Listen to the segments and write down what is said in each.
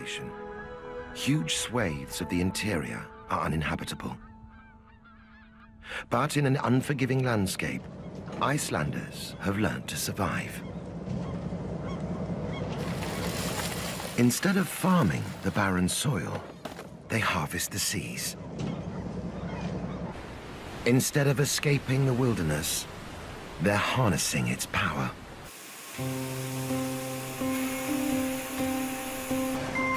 isolation. Huge swathes of the interior are uninhabitable. But in an unforgiving landscape, Icelanders have learned to survive. Instead of farming the barren soil, they harvest the seas. Instead of escaping the wilderness, they're harnessing its power.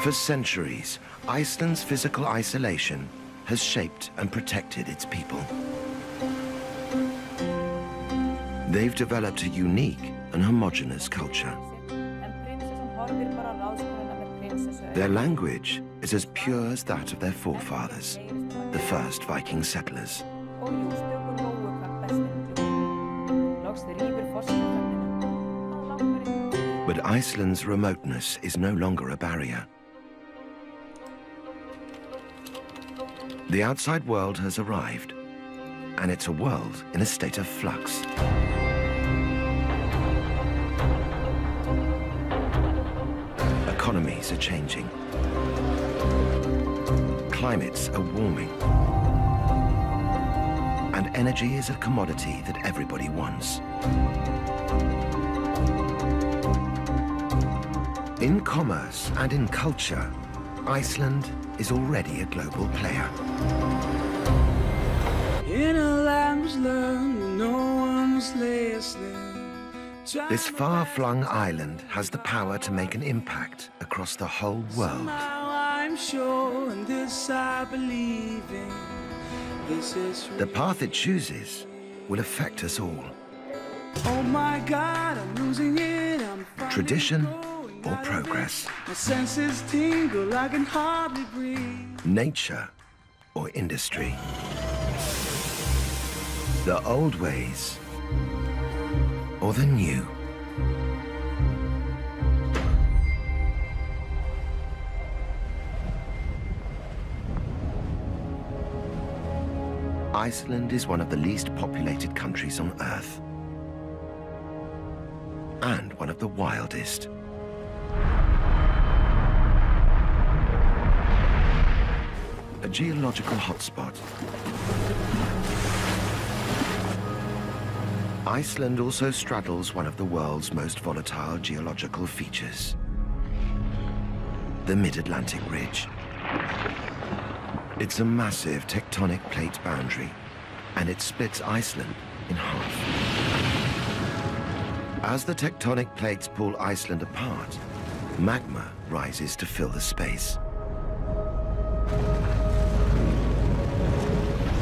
For centuries, Iceland's physical isolation has shaped and protected its people. They've developed a unique and homogeneous culture. Their language is as pure as that of their forefathers, the first Viking settlers. But Iceland's remoteness is no longer a barrier. The outside world has arrived, and it's a world in a state of flux. Economies are changing. Climates are warming. And energy is a commodity that everybody wants. In commerce and in culture, Iceland is already a global player. In a language learned, no one was listening. This far-flung island has the power to make an impact across the whole world. I'm sure, and this I believe in. This is the path it chooses will affect us all. Oh my God, I'm losing it. Tradition or progress. My senses tingle, I can hardly breathe. Nature or industry. The old ways or the new. Iceland is one of the least populated countries on Earth, and one of the wildest. A geological hotspot. Iceland also straddles one of the world's most volatile geological features, the Mid-Atlantic Ridge. It's a massive tectonic plate boundary, and it splits Iceland in half. As the tectonic plates pull Iceland apart, magma rises to fill the space.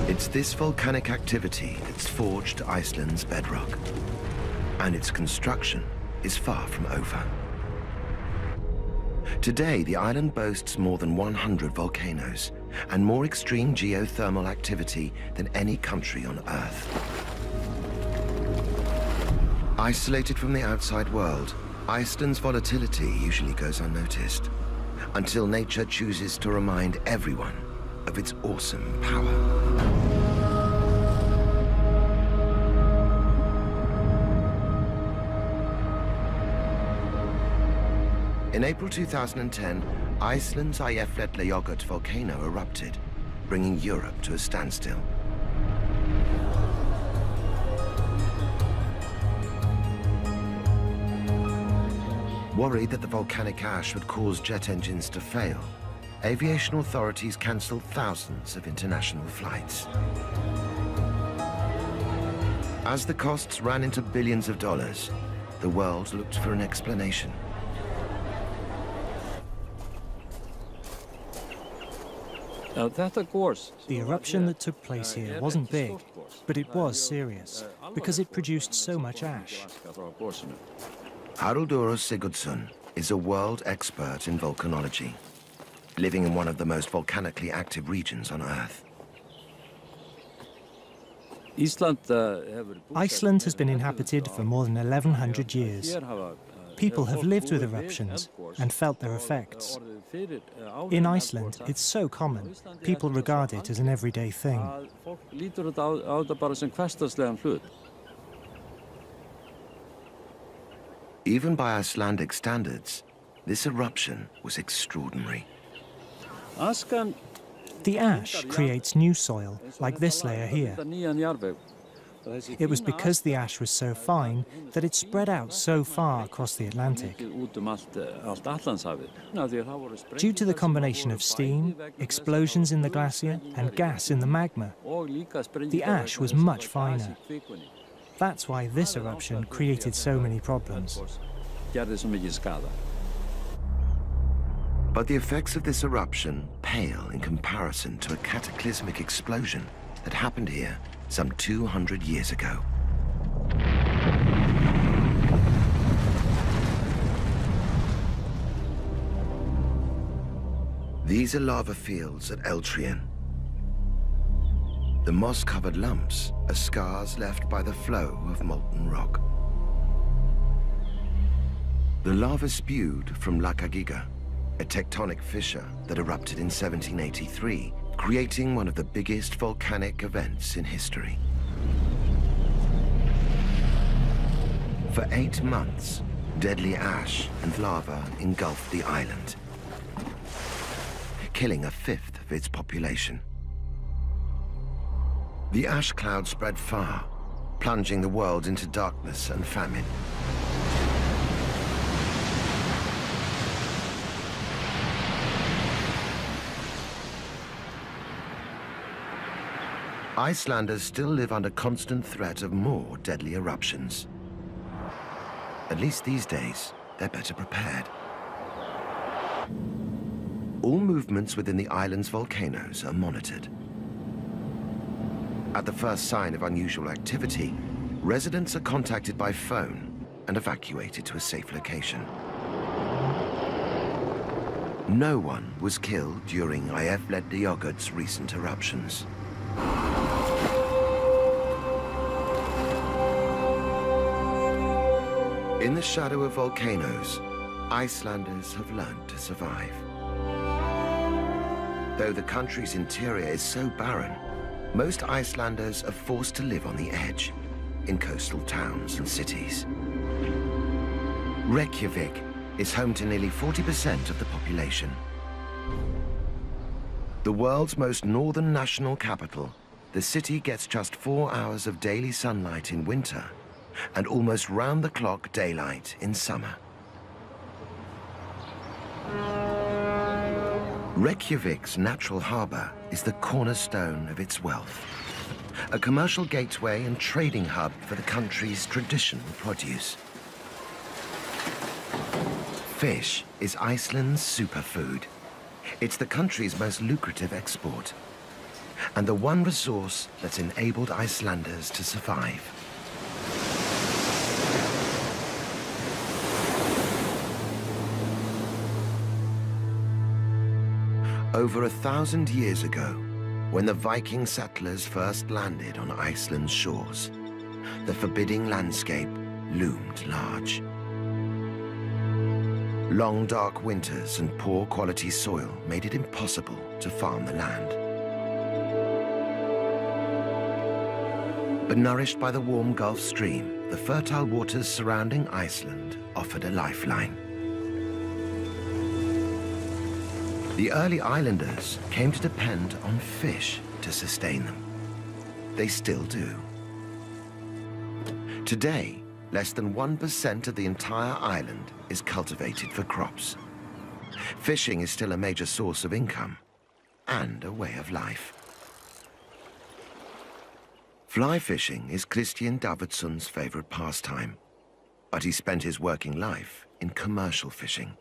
It's this volcanic activity that's forged Iceland's bedrock, and its construction is far from over. Today, the island boasts more than 100 volcanoes and more extreme geothermal activity than any country on Earth. Isolated from the outside world, Iceland's volatility usually goes unnoticed, until nature chooses to remind everyone of its awesome power. In April 2010, Iceland's Eyjafjallajökull volcano erupted, bringing Europe to a standstill. Worried that the volcanic ash would cause jet engines to fail, aviation authorities cancelled thousands of international flights. As the costs ran into billions of dollars, the world looked for an explanation. The eruption that took place here wasn't big, but it was serious, because it produced so much ash. Haraldur Sigurdsson is a world expert in volcanology, living in one of the most volcanically active regions on Earth. Iceland has been inhabited for more than 1,100 years. People have lived with eruptions and felt their effects. In Iceland, it's so common, people regard it as an everyday thing. Even by Icelandic standards, This eruption was extraordinary. The ash creates new soil, like this layer here. It was because the ash was so fine that it spread out so far across the Atlantic. Due to the combination of steam, explosions in the glacier, and gas in the magma, the ash was much finer. That's why this eruption created so many problems. But the effects of this eruption pale in comparison to a cataclysmic explosion that happened here some 200 years ago. These are lava fields at Eltrian. The moss-covered lumps are scars left by the flow of molten rock. The lava spewed from La Cagiga, a tectonic fissure that erupted in 1783, creating one of the biggest volcanic events in history. For 8 months, deadly ash and lava engulfed the island, killing a fifth of its population. The ash cloud spread far, plunging the world into darkness and famine. Icelanders still live under constant threat of more deadly eruptions. At least these days, they're better prepared. All movements within the island's volcanoes are monitored. At the first sign of unusual activity, residents are contacted by phone and evacuated to a safe location. No one was killed during Eyjafjallajökull's recent eruptions. In the shadow of volcanoes, Icelanders have learned to survive. Though the country's interior is so barren, most Icelanders are forced to live on the edge, in coastal towns and cities. Reykjavik is home to nearly 40% of the population. The world's most northern national capital, the city gets just 4 hours of daily sunlight in winter and almost round-the-clock daylight in summer. Reykjavik's natural harbour is the cornerstone of its wealth, a commercial gateway and trading hub for the country's traditional produce. Fish is Iceland's superfood. It's the country's most lucrative export, and the one resource that's enabled Icelanders to survive. Over 1,000 years ago, when the Viking settlers first landed on Iceland's shores, the forbidding landscape loomed large. Long, dark winters and poor quality soil made it impossible to farm the land. But nourished by the warm Gulf Stream, the fertile waters surrounding Iceland offered a lifeline. The early islanders came to depend on fish to sustain them. They still do. Today, less than 1% of the entire island is cultivated for crops. Fishing is still a major source of income and a way of life. Fly fishing is Christian Davidsson's favorite pastime, but he spent his working life in commercial fishing.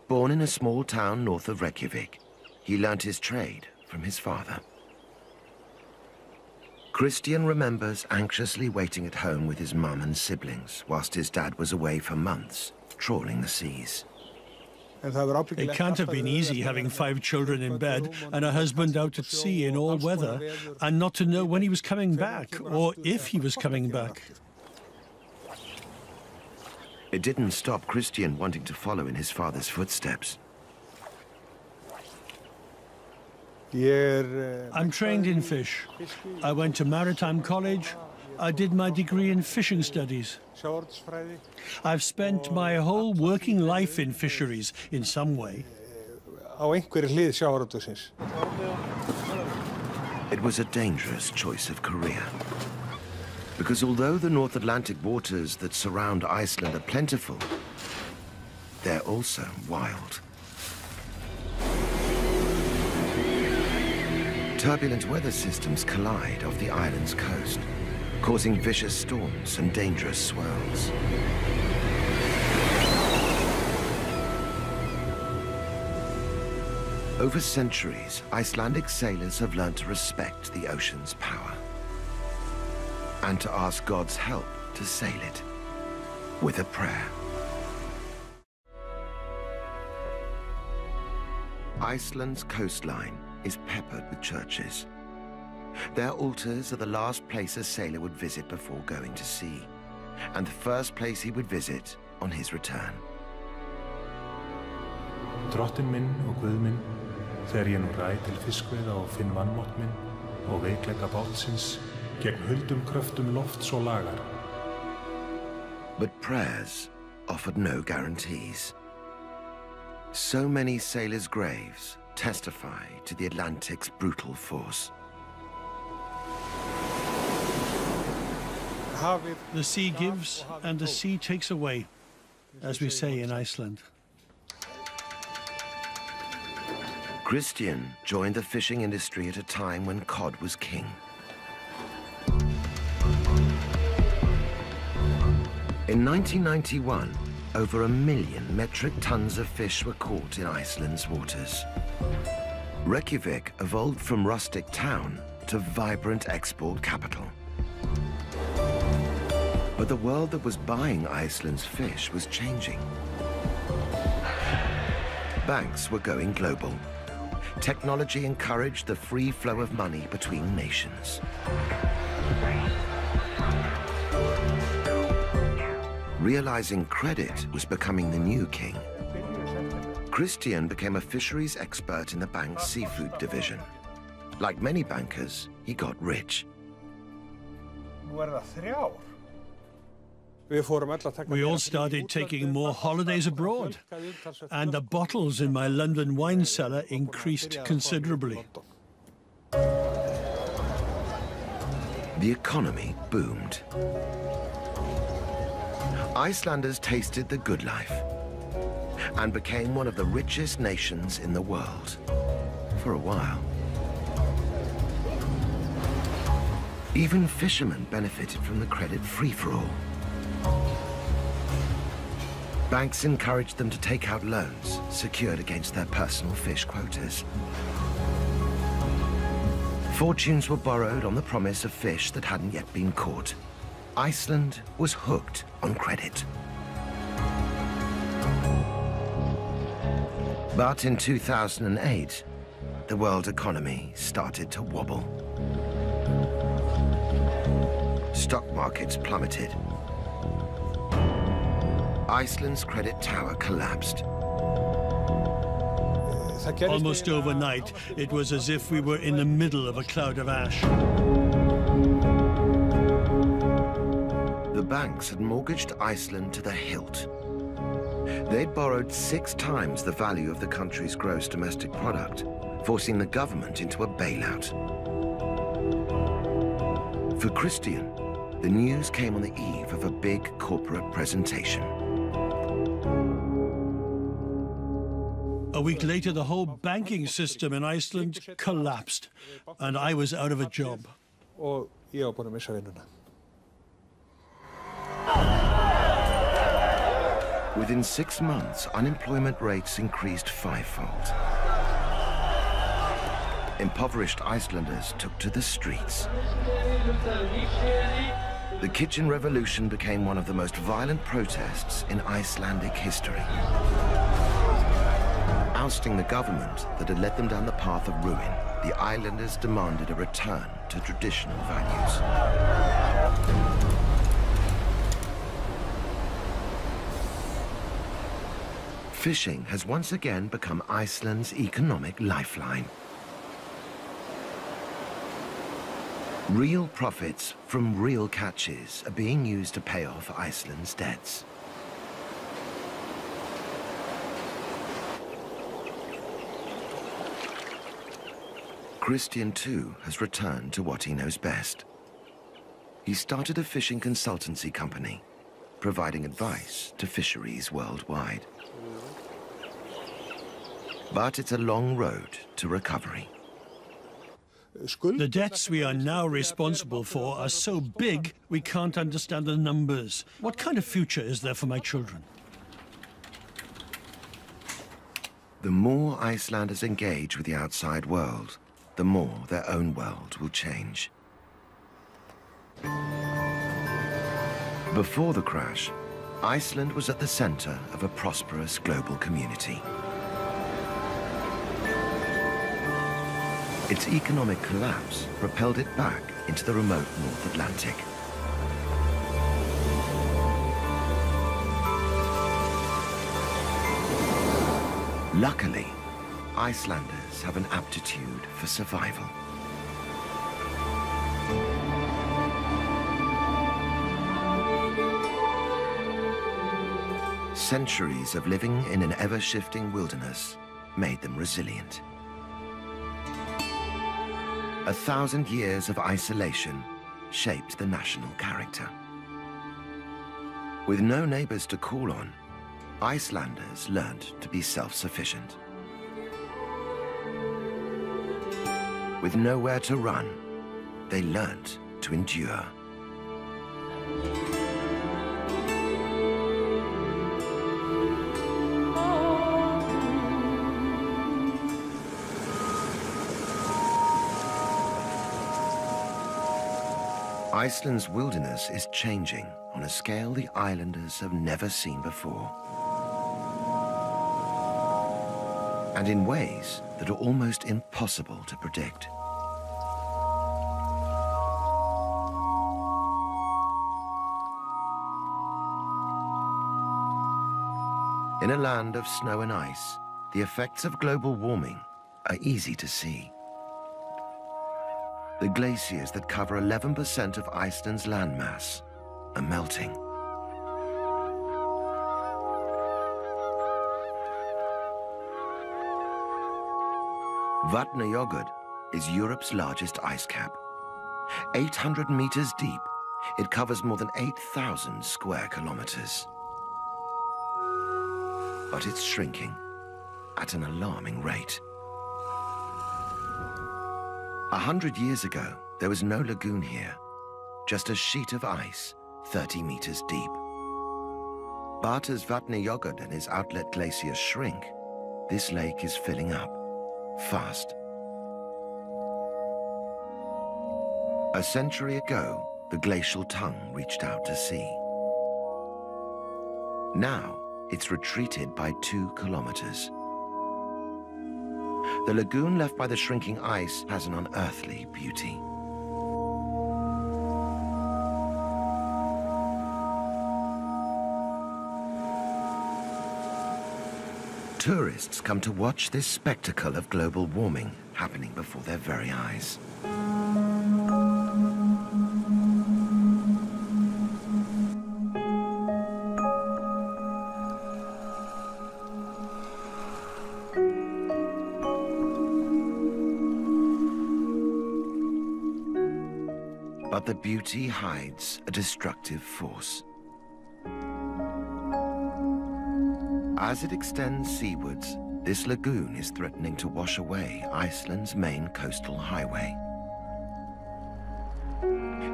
Born in a small town north of Reykjavik, he learnt his trade from his father. Christian remembers anxiously waiting at home with his mum and siblings whilst his dad was away for months, trawling the seas. It can't have been easy having 5 children in bed and a husband out at sea in all weather and not to know when he was coming back or if he was coming back. It didn't stop Christian wanting to follow in his father's footsteps. I'm trained in fish. I went to maritime college. I did my degree in fishing studies. I've spent my whole working life in fisheries in some way. It was a dangerous choice of career. Because although the North Atlantic waters that surround Iceland are plentiful, they're also wild. Turbulent weather systems collide off the island's coast, causing vicious storms and dangerous swirls. Over centuries, Icelandic sailors have learned to respect the ocean's power and to ask God's help to sail it with a prayer. Iceland's coastline is peppered with churches. Their altars are the last place a sailor would visit before going to sea, and the first place he would visit on his return. Drottinn minn og Guð minn, þegar ég nú ræð til fiskveiða og finn vanmátt minn og veikleika bátsins gegn huldum kröftum lofts og lagar. But prayers offered no guarantees. So many sailors' graves testify to the Atlantic's brutal force. The sea gives and the sea takes away, as we say in Iceland. Christian joined the fishing industry at a time when cod was king. In 1991, over 1 million metric tons of fish were caught in Iceland's waters. Reykjavik evolved from rustic town to vibrant export capital. But the world that was buying Iceland's fish was changing. Banks were going global. Technology encouraged the free flow of money between nations. Realizing credit was becoming the new king, Christian became a fisheries expert in the bank's seafood division. Like many bankers, he got rich. We all started taking more holidays abroad, and the bottles in my London wine cellar increased considerably. The economy boomed. Icelanders tasted the good life and became one of the richest nations in the world for a while. Even fishermen benefited from the credit free-for-all. Banks encouraged them to take out loans secured against their personal fish quotas. Fortunes were borrowed on the promise of fish that hadn't yet been caught. Iceland was hooked on credit. But in 2008, the world economy started to wobble. Stock markets plummeted. Iceland's credit tower collapsed. Almost overnight, it was as if we were in the middle of a cloud of ash. The banks had mortgaged Iceland to the hilt. They'd borrowed 6 times the value of the country's gross domestic product, forcing the government into a bailout. For Christian, the news came on the eve of a big corporate presentation. A week later, the whole banking system in Iceland collapsed, and I was out of a job. Within 6 months, unemployment rates increased 5-fold. Impoverished Icelanders took to the streets. The kitchen revolution became one of the most violent protests in Icelandic history. Ousting the government that had led them down the path of ruin, the islanders demanded a return to traditional values. Fishing has once again become Iceland's economic lifeline. Real profits from real catches are being used to pay off Iceland's debts. Christian, too, has returned to what he knows best. He started a fishing consultancy company, providing advice to fisheries worldwide. But it's a long road to recovery. The debts we are now responsible for are so big we can't understand the numbers. What kind of future is there for my children? The more Icelanders engage with the outside world, the more their own world will change. Before the crash, Iceland was at the center of a prosperous global community. Its economic collapse propelled it back into the remote North Atlantic. Luckily, Icelanders have an aptitude for survival. Centuries of living in an ever-shifting wilderness made them resilient. 1,000 years of isolation shaped the national character. With no neighbors to call on, Icelanders learned to be self-sufficient. With nowhere to run, they learned to endure. Iceland's wilderness is changing on a scale the islanders have never seen before. And in ways that are almost impossible to predict. In a land of snow and ice, the effects of global warming are easy to see. The glaciers that cover 11% of Iceland's landmass are melting. Vatnajökull is Europe's largest ice cap. 800 meters deep, it covers more than 8,000 square kilometers. But it's shrinking at an alarming rate. 100 years ago, there was no lagoon here, just a sheet of ice 30 meters deep. But as Vatnajökull and his outlet glaciers shrink, this lake is filling up, fast. A century ago, the glacial tongue reached out to sea. Now, it's retreated by 2 kilometers. The lagoon left by the shrinking ice has an unearthly beauty. Tourists come to watch this spectacle of global warming happening before their very eyes. But the beauty hides a destructive force. As it extends seawards, this lagoon is threatening to wash away Iceland's main coastal highway.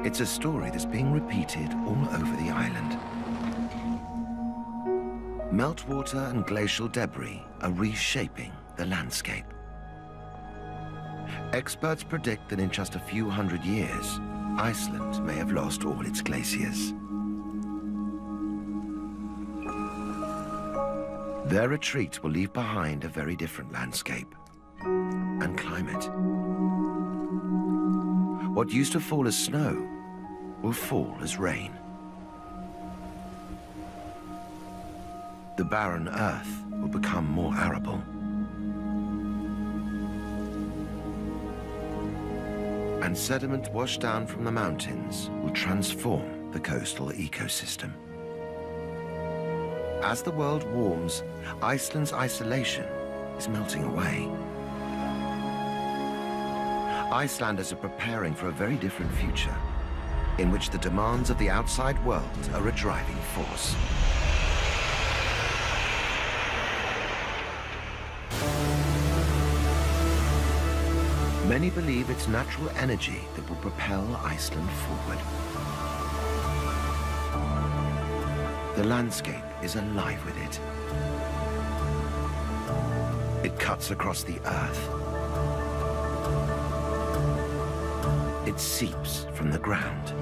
It's a story that's being repeated all over the island. Meltwater and glacial debris are reshaping the landscape. Experts predict that in just a few hundred years, Iceland may have lost all its glaciers. Their retreat will leave behind a very different landscape and climate. What used to fall as snow will fall as rain. The barren earth will become more arable. and sediment washed down from the mountains will transform the coastal ecosystem. As the world warms, Iceland's isolation is melting away. Icelanders are preparing for a very different future, in which the demands of the outside world are a driving force. Many believe it's natural energy that will propel Iceland forward. The landscape is alive with it. It cuts across the earth. It seeps from the ground.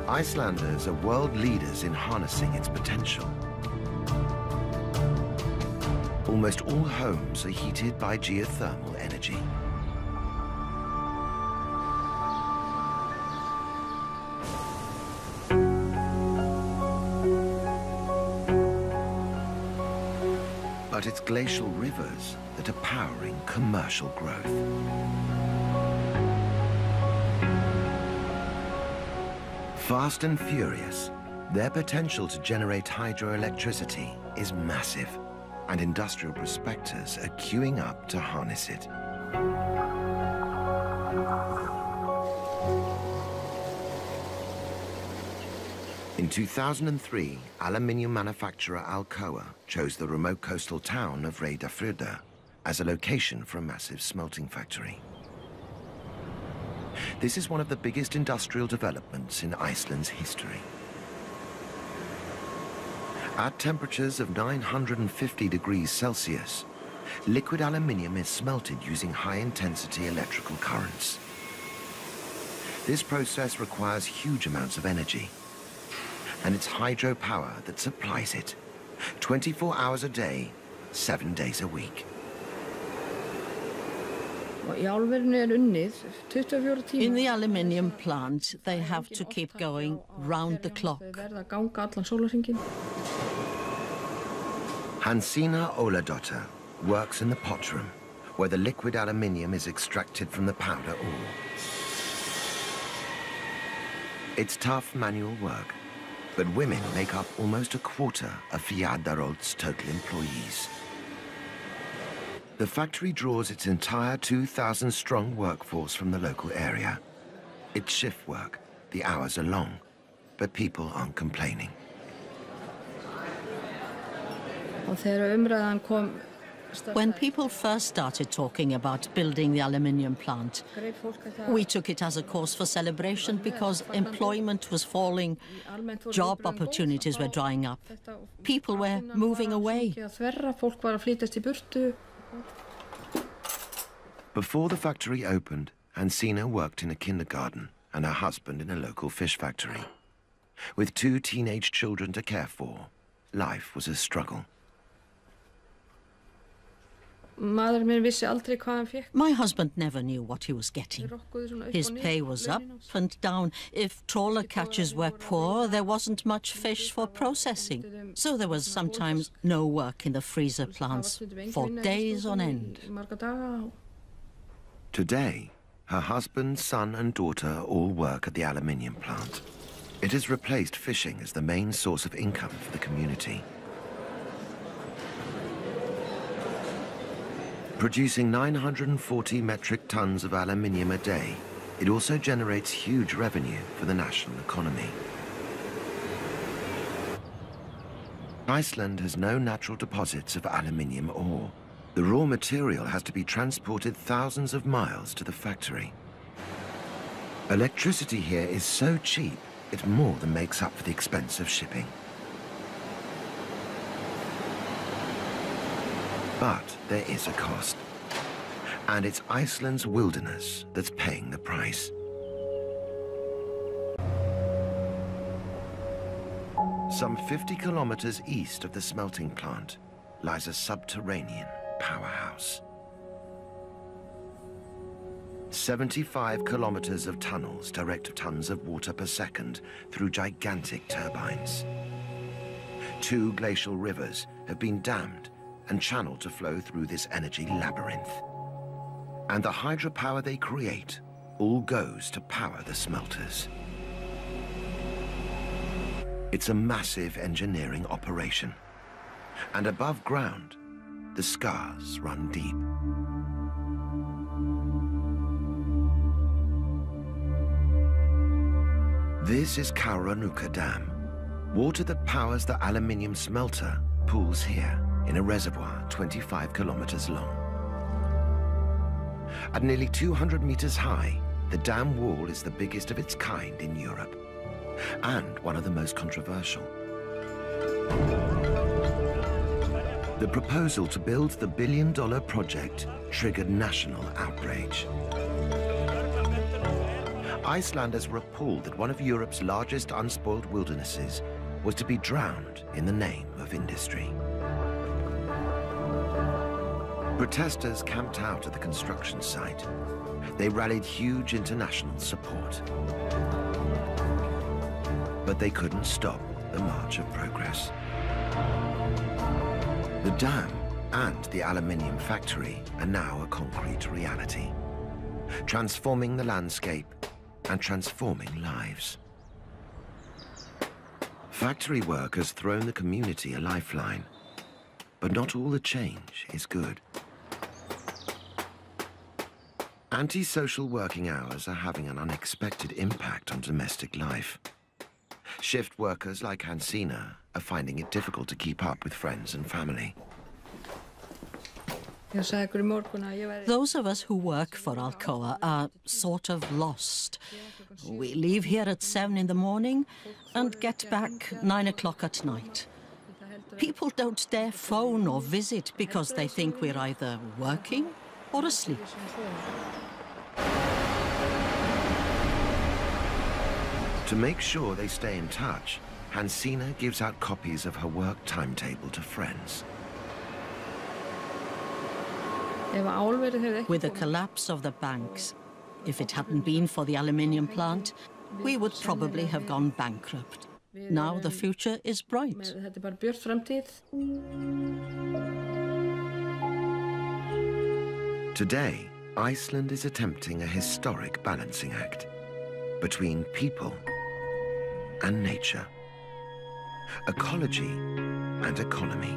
Icelanders are world leaders in harnessing its potential. Almost all homes are heated by geothermal energy. But it's glacial rivers that are powering commercial growth. Fast and furious, their potential to generate hydroelectricity is massive, and industrial prospectors are queuing up to harness it. In 2003, aluminium manufacturer Alcoa chose the remote coastal town of Reyðarfjörður as a location for a massive smelting factory. This is one of the biggest industrial developments in Iceland's history. At temperatures of 950 degrees Celsius, liquid aluminium is smelted using high-intensity electrical currents. This process requires huge amounts of energy, and it's hydropower that supplies it, 24 hours a day, 7 days a week. In the aluminium plant, they have to keep going round the clock. Hansína Óladóttir works in the pot room, where the liquid aluminium is extracted from the powder ore. It's tough manual work, but women make up almost a quarter of Fjarðaál's total employees. The factory draws its entire 2,000-strong workforce from the local area. It's shift work, the hours are long, but people aren't complaining. When people first started talking about building the aluminium plant, we took it as a cause for celebration because employment was falling, job opportunities were drying up, people were moving away. Before the factory opened, Hansína worked in a kindergarten and her husband in a local fish factory. With 2 teenage children to care for, life was a struggle. My husband never knew what he was getting. His pay was up and down. If trawler catches were poor, there wasn't much fish for processing. So there was sometimes no work in the freezer plants for days on end. Today, her husband, son and daughter all work at the aluminium plant. It has replaced fishing as the main source of income for the community. Producing 940 metric tons of aluminium a day, it also generates huge revenue for the national economy. Iceland has no natural deposits of aluminium ore. The raw material has to be transported thousands of miles to the factory. Electricity here is so cheap, it more than makes up for the expense of shipping. But there is a cost, and it's Iceland's wilderness that's paying the price. Some 50 kilometers east of the smelting plant lies a subterranean powerhouse. 75 kilometers of tunnels direct tons of water per second through gigantic turbines. 2 glacial rivers have been dammed and channeled to flow through this energy labyrinth. And the hydropower they create all goes to power the smelters. It's a massive engineering operation. And above ground, the scars run deep. This is Kauranuka Dam. Water that powers the aluminium smelter pools here in a reservoir 25 kilometers long. At nearly 200 meters high, the dam wall is the biggest of its kind in Europe, and one of the most controversial. The proposal to build the billion-dollar project triggered national outrage. Icelanders were appalled that one of Europe's largest unspoiled wildernesses was to be drowned in the name of industry. Protesters camped out at the construction site. They rallied huge international support. But they couldn't stop the march of progress. The dam and the aluminium factory are now a concrete reality, transforming the landscape and transforming lives. Factory work has thrown the community a lifeline, but not all the change is good. Anti-social working hours are having an unexpected impact on domestic life. Shift workers like Hansina are finding it difficult to keep up with friends and family. Those of us who work for Alcoa are sort of lost. We leave here at 7 in the morning and get back 9 o'clock at night. People don't dare phone or visit because they think we're either working or asleep. To make sure they stay in touch, Hansina gives out copies of her work timetable to friends. With the collapse of the banks, if it hadn't been for the aluminium plant, we would probably have gone bankrupt. Now the future is bright. Today, Iceland is attempting a historic balancing act between people and nature, ecology and economy.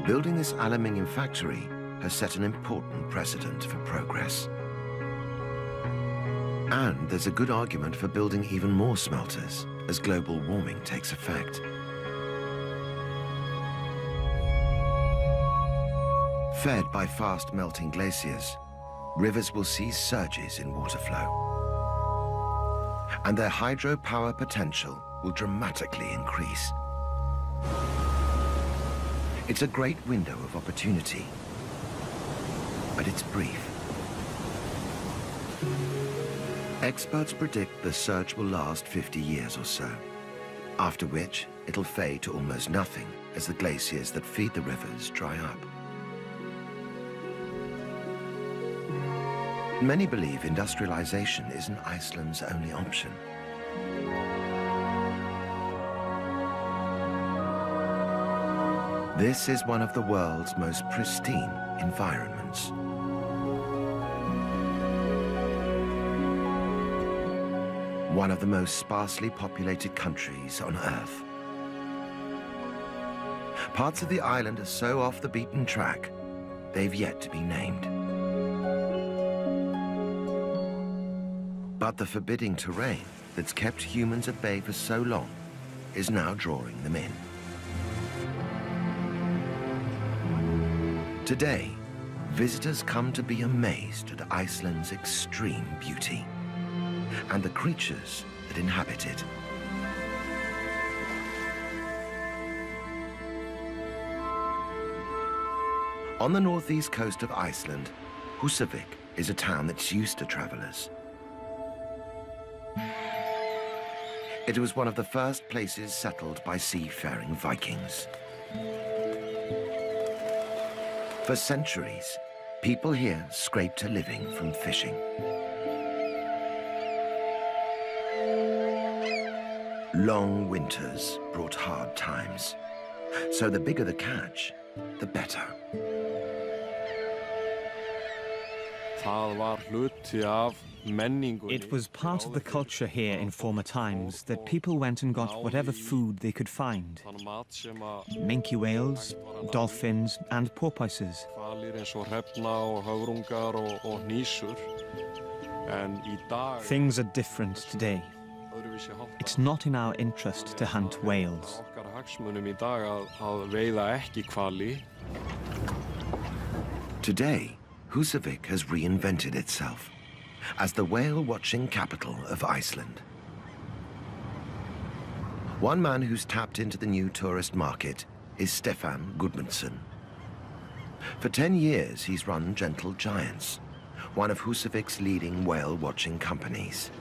Building this aluminium factory has set an important precedent for progress. And there's a good argument for building even more smelters as global warming takes effect. Fed by fast melting glaciers, rivers will see surges in water flow. And their hydropower potential will dramatically increase. It's a great window of opportunity, but it's brief. Experts predict the surge will last 50 years or so, after which it'll fade to almost nothing as the glaciers that feed the rivers dry up. Many believe industrialization isn't Iceland's only option. This is one of the world's most pristine environments. One of the most sparsely populated countries on Earth. Parts of the island are so off the beaten track, they've yet to be named. But the forbidding terrain that's kept humans at bay for so long is now drawing them in. Today, visitors come to be amazed at Iceland's extreme beauty and the creatures that inhabit it. On the northeast coast of Iceland, Húsavík is a town that's used to travelers. It was one of the first places settled by seafaring Vikings. For centuries, people here scraped a living from fishing. Long winters brought hard times, so the bigger the catch, the better. It was part of the culture here in former times that people went and got whatever food they could find. Minke whales, dolphins and porpoises. Things are different today. It's not in our interest to hunt whales. Today, Húsavík has reinvented itself as the whale-watching capital of Iceland. One man who's tapped into the new tourist market is Stefán Gudmundsson. For 10 years, he's run Gentle Giants, one of Húsavík's leading whale-watching companies.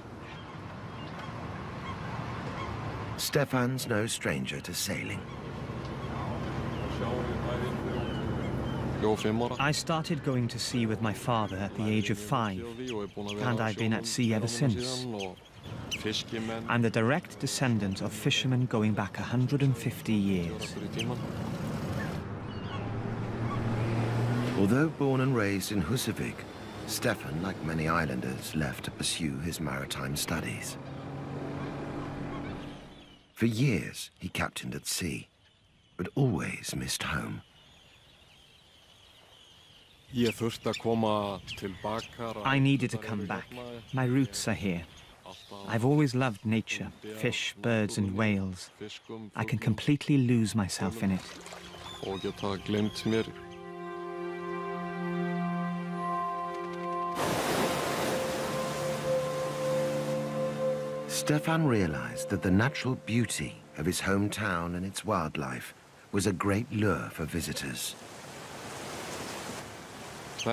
Stefan's no stranger to sailing. I started going to sea with my father at the age of 5, and I've been at sea ever since. I'm the direct descendant of fishermen going back 150 years. Although born and raised in Húsavík, Stefán, like many islanders, left to pursue his maritime studies. For years, he captained at sea, but always missed home. I needed to come back. My roots are here. I've always loved nature, fish, birds and whales. I can completely lose myself in it. Stefán realized that the natural beauty of his hometown and its wildlife was a great lure for visitors.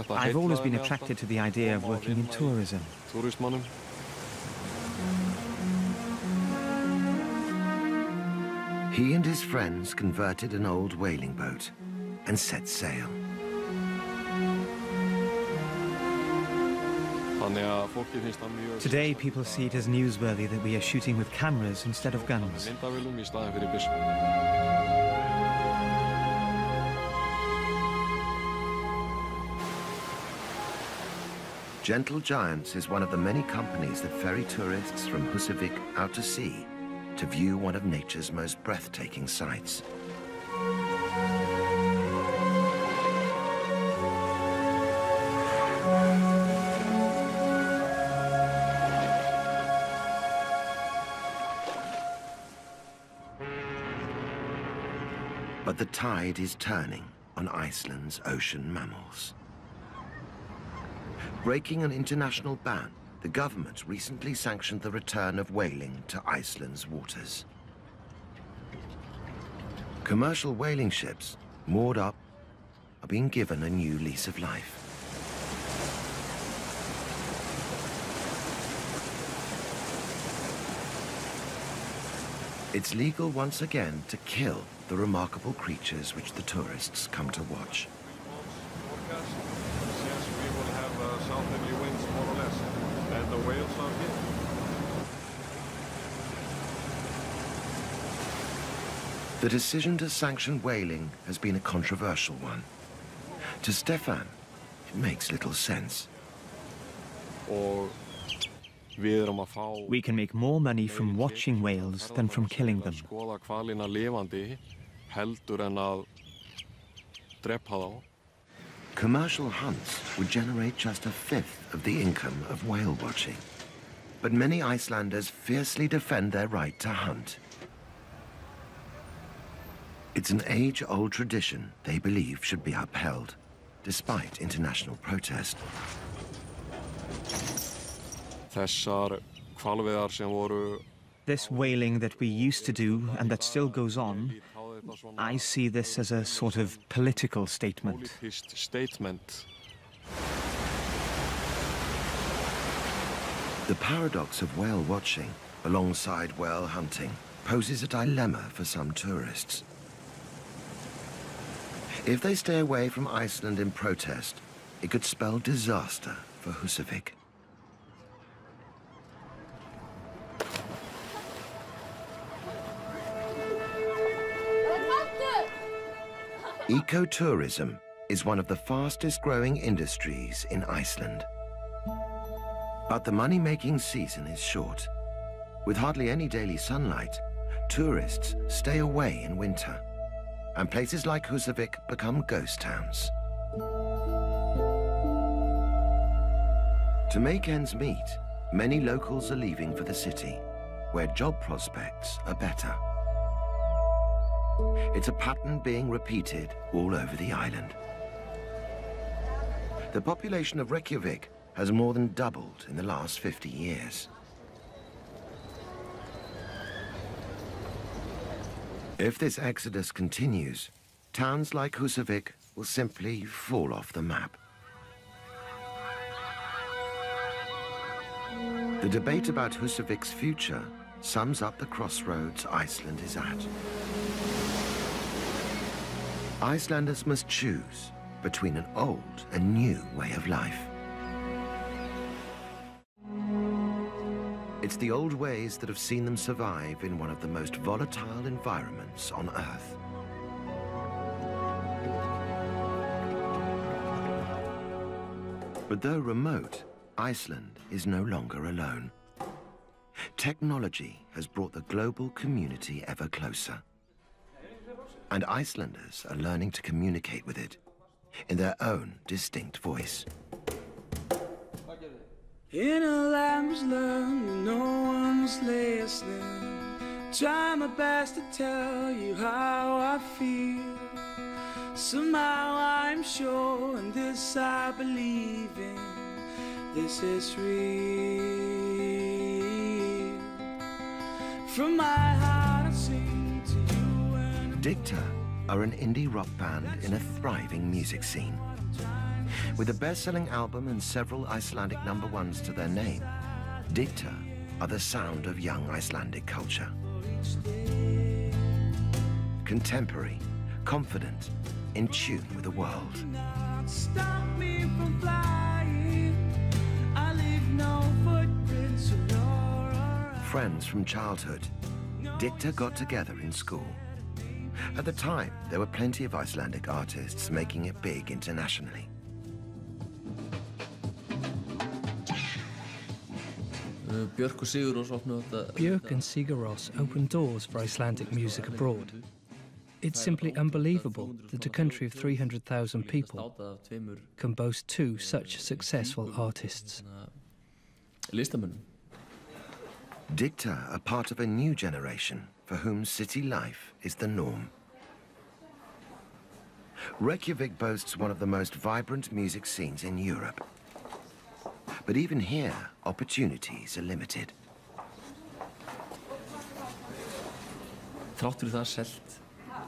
I've always been attracted to the idea of working in tourism. He and his friends converted an old whaling boat and set sail. Today, people see it as newsworthy that we are shooting with cameras instead of guns. Gentle Giants is one of the many companies that ferry tourists from Húsavík out to sea to view one of nature's most breathtaking sights. But the tide is turning on Iceland's ocean mammals. Breaking an international ban, the government recently sanctioned the return of whaling to Iceland's waters. Commercial whaling ships, moored up, are being given a new lease of life. It's legal once again to kill the remarkable creatures which the tourists come to watch. The decision to sanction whaling has been a controversial one. To Stefán, it makes little sense. We can make more money from watching whales than from killing them. Commercial hunts would generate just a fifth of the income of whale watching. But many Icelanders fiercely defend their right to hunt. It's an age-old tradition they believe should be upheld, despite international protest. This whaling that we used to do and that still goes on, I see this as a sort of political statement. The paradox of whale watching alongside whale hunting poses a dilemma for some tourists. If they stay away from Iceland in protest, it could spell disaster for Húsavík. Ecotourism is one of the fastest growing industries in Iceland. But the money-making season is short. With hardly any daily sunlight, tourists stay away in winter, and places like Husavik become ghost towns. To make ends meet, many locals are leaving for the city, where job prospects are better. It's a pattern being repeated all over the island. The population of Reykjavik has more than doubled in the last 50 years. If this exodus continues, towns like Husavik will simply fall off the map. The debate about Husavik's future sums up the crossroads Iceland is at. Icelanders must choose between an old and new way of life. It's the old ways that have seen them survive in one of the most volatile environments on Earth. But though remote, Iceland is no longer alone. Technology has brought the global community ever closer. And Icelanders are learning to communicate with it in their own distinct voice. In a language learned, no one was listening. Try my best to tell you how I feel. Somehow I'm sure, and this I believe in, this is real. From my heart I sing to you and Dicta are an indie rock band in a thriving music scene. With a best-selling album and several Icelandic #1s to their name, Dicta are the sound of young Icelandic culture. Contemporary, confident, in tune with the world. stop me from flying. I leave no footprints in your eyes. Friends from childhood, Dicta got together in school. At the time, there were plenty of Icelandic artists making it big internationally. Björk and Sigur Rós opened doors for Icelandic music abroad. It's simply unbelievable that a country of 300,000 people can boast two such successful artists. Dicta are part of a new generation for whom city life is the norm. Reykjavik boasts one of the most vibrant music scenes in Europe. But even here, opportunities are limited.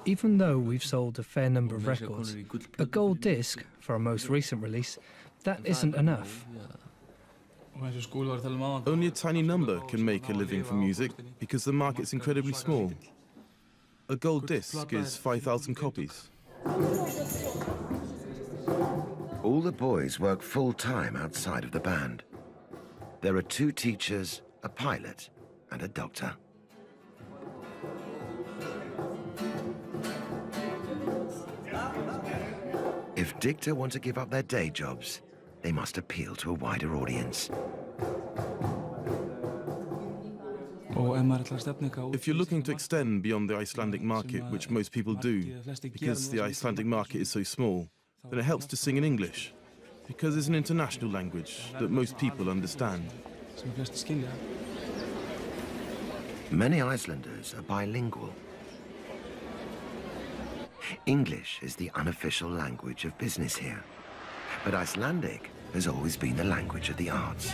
Even though we've sold a fair number of records, a gold disc for our most recent release, that isn't enough. Only a tiny number can make a living from music because the market's incredibly small. A gold disc is 5,000 copies. All the boys work full-time outside of the band. There are 2 teachers, a pilot, and a doctor. If Dicta want to give up their day jobs, they must appeal to a wider audience. If you're looking to extend beyond the Icelandic market, which most people do, because the Icelandic market is so small, then it helps to sing in English, because it's an international language that most people understand. Many Icelanders are bilingual. English is the unofficial language of business here, but Icelandic has always been the language of the arts.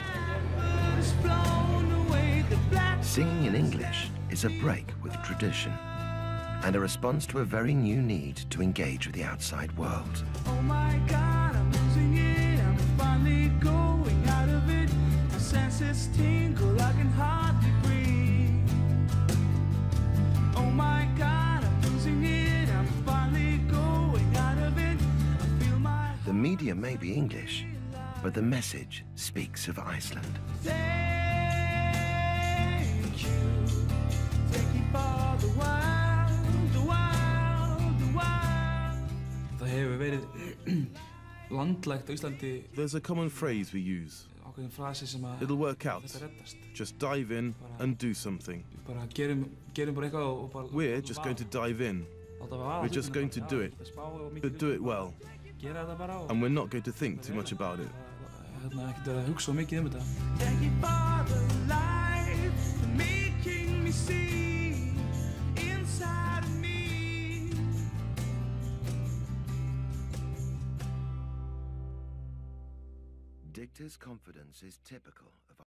Singing in English is a break with tradition and a response to a very new need to engage with the outside world. Oh my God, I'm losing it. I'm finally going out of it. My senses tingle, I can hardly breathe. Oh my God, I'm losing it. I'm finally going out of it. I feel my... The media may be English, but the message speaks of Iceland. Thank you. Thank you for the world, the world, the world. There's a common phrase we use. It'll work out. Just dive in and do something. We're just going to dive in. We're just going to do it, but do it well. And we're not going to think too much about it. Thank you for the life, for making me see inside of me. Dicta's confidence is typical